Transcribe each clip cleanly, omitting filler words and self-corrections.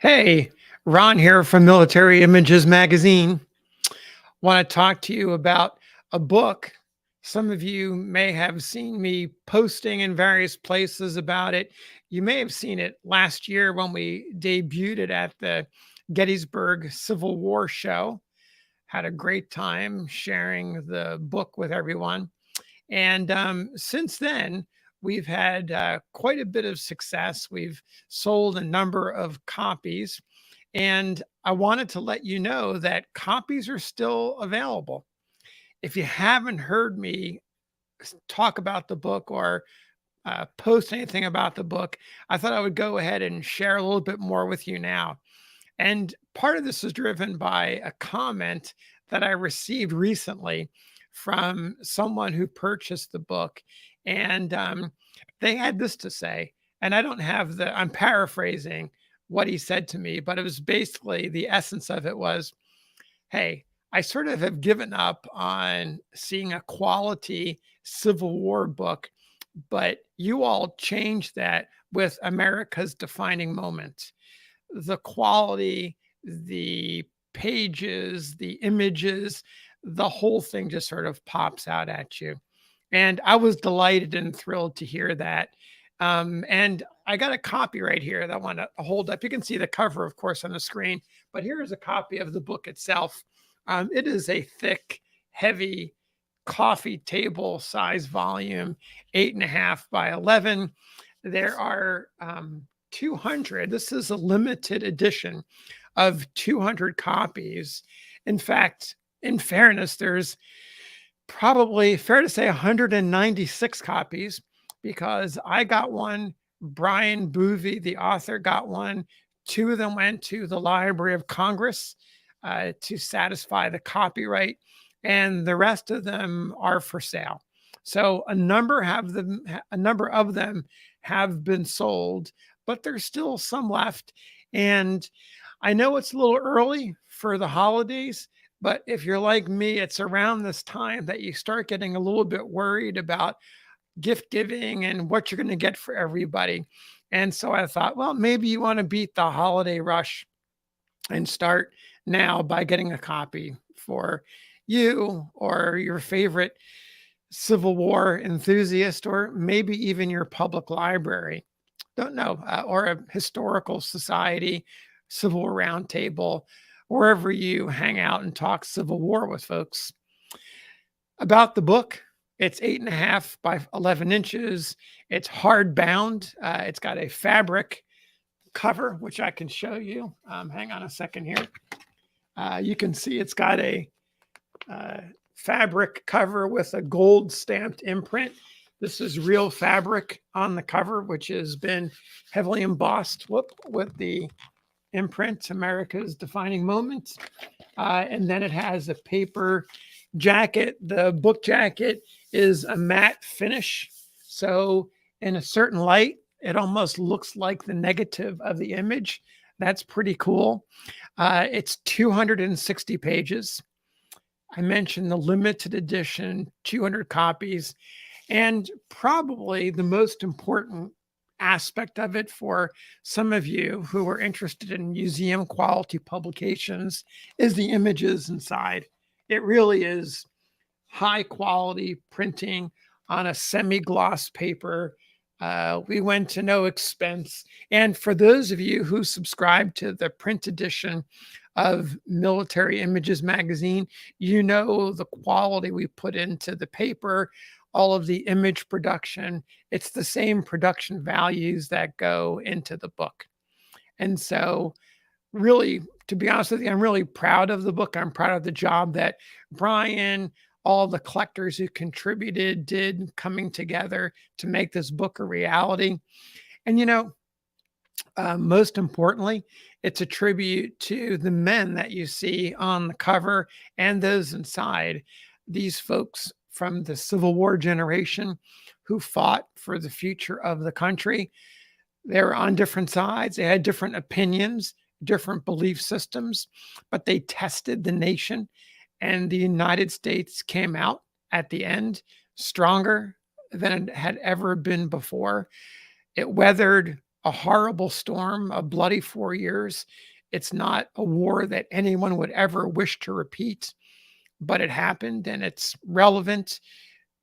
Hey, Ron here from Military Images Magazine. Want to talk to you about a book. Some of you may have seen me posting in various places about it. You may have seen it last year when we debuted it at the Gettysburg Civil War show. Had a great time sharing the book with everyone. And since then, we've had quite a bit of success. We've sold a number of copies. And I wanted to let you know that copies are still available. If you haven't heard me talk about the book or post anything about the book, I thought I would go ahead and share a little bit more with you now. And part of this is driven by a comment that I received recently from someone who purchased the book. And they had this to say, and I don't have I'm paraphrasing what he said to me, but it was basically the essence of it was, hey, I sort of have given up on seeing a quality Civil War book, but you all changed that with America's defining moment. The quality, the pages, the images, the whole thing just sort of pops out at you. And I was delighted and thrilled to hear that. And I got a copy right here that I want to hold up. You can see the cover, of course, on the screen, but here is a copy of the book itself. It is a thick, heavy coffee table size volume, 8.5 by 11. There are 200. This is a limited edition of 200 copies. In fact, in fairness, there's probably fair to say 196 copies because I got one. Brian Boeve, the author, got one. Two of them went to the Library of Congress to satisfy the copyright, and the rest of them are for sale. So a number of them have been sold, but there's still some left. And I know it's a little early for the holidays, but if you're like me, it's around this time that you start getting a little bit worried about gift giving and what you're going to get for everybody. And so I thought, well, maybe you want to beat the holiday rush and start now by getting a copy for you or your favorite Civil War enthusiast, or maybe even your public library. Don't know, or a historical society, Civil War roundtable, wherever you hang out and talk Civil War with folks. About the book, it's 8.5 by 11 inches. It's hardbound. It's got a fabric cover, which I can show you. Hang on a second here. You can see it's got a fabric cover with a gold stamped imprint. This is real fabric on the cover, which has been heavily embossed with the imprint, America's defining moment. And then it has a paper jacket. The book jacket is a matte finish. So in a certain light, it almost looks like the negative of the image. That's pretty cool. It's 260 pages. I mentioned the limited edition, 200 copies. And probably the most important aspect of it for some of you who are interested in museum quality publications is the images inside. It really is high quality printing on a semi-gloss paper. We went to no expense. And for those of you who subscribe to the print edition of Military Images Magazine, you know the quality we put into the paper, all of the image production. It's the same production values that go into the book. And so really, to be honest with you, I'm really proud of the book. I'm proud of the job that Brian, all the collectors who contributed did coming together to make this book a reality. And, most importantly, it's a tribute to the men that you see on the cover and those inside. These folks from the Civil War generation who fought for the future of the country. They were on different sides. They had different opinions, different belief systems, but they tested the nation. And the United States came out at the end stronger than it had ever been before. It weathered a horrible storm, a bloody 4 years. It's not a war that anyone would ever wish to repeat, but it happened and it's relevant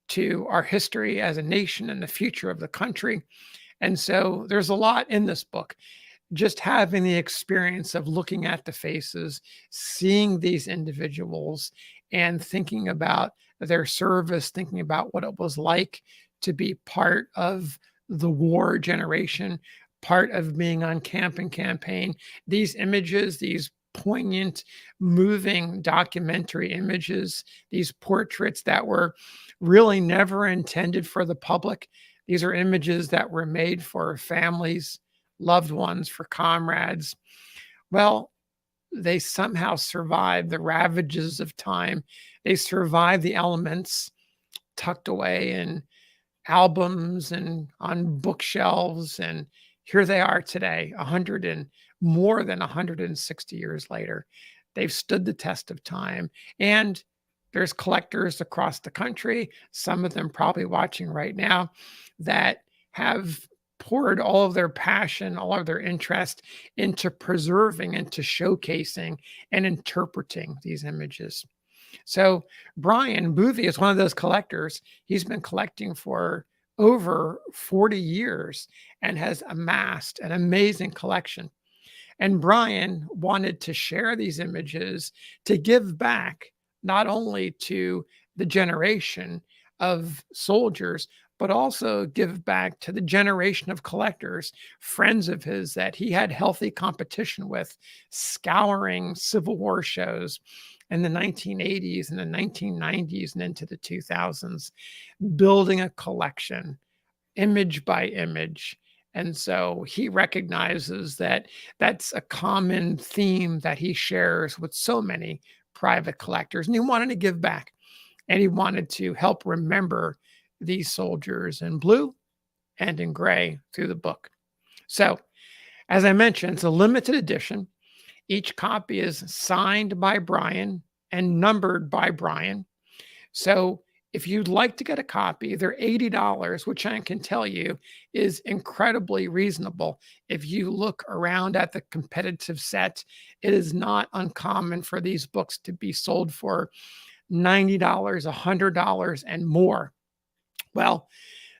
to our history as a nation and the future of the country. And so there's a lot in this book. Just having the experience of looking at the faces, seeing these individuals, and thinking about their service, thinking about what it was like to be part of the war generation, part of being on camping campaign. These images, these poignant, moving documentary images, these portraits that were really never intended for the public. These are images that were made for families, loved ones, for comrades. Well, they somehow survived the ravages of time. They survived the elements tucked away in albums and on bookshelves. And here they are today, 100 and more than 160 years later. They've stood the test of time. And there's collectors across the country, some of them probably watching right now, that have poured all of their passion, all of their interest into preserving and to showcasing and interpreting these images. So Brian Boeve is one of those collectors. He's been collecting for over 40 years and has amassed an amazing collection. And Brian wanted to share these images to give back not only to the generation of soldiers, but also give back to the generation of collectors, friends of his that he had healthy competition with, scouring Civil War shows in the 1980s and the 1990s and into the 2000s, building a collection, image by image. And so he recognizes that that's a common theme that he shares with so many private collectors. And he wanted to give back and he wanted to help remember these soldiers in blue and in gray through the book. So, as I mentioned, it's a limited edition. Each copy is signed by Brian and numbered by Brian. So, if you'd like to get a copy, they're $80, which I can tell you is incredibly reasonable. If you look around at the competitive set, it is not uncommon for these books to be sold for $90, $100, and more. Well,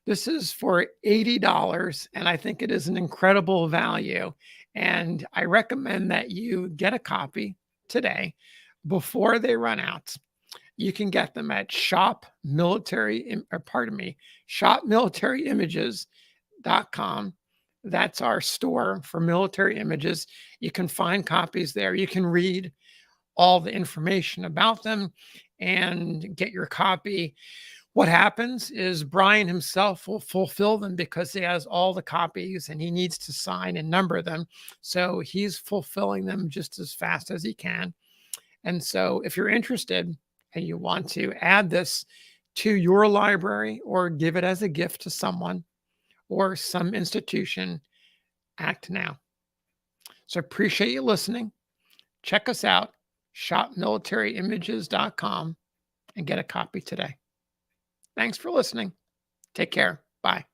this is for $80, and I think it is an incredible value. And I recommend that you get a copy today before they run out. You can get them at shopmilitaryimages.com. That's our store for military images. You can find copies there. You can read all the information about them and get your copy. What happens is Brian himself will fulfill them because he has all the copies and he needs to sign and number them. So he's fulfilling them just as fast as he can. And so if you're interested and you want to add this to your library or give it as a gift to someone or some institution, act now. So appreciate you listening. Check us out, shopmilitaryimages.com, and get a copy today. Thanks for listening. Take care. Bye.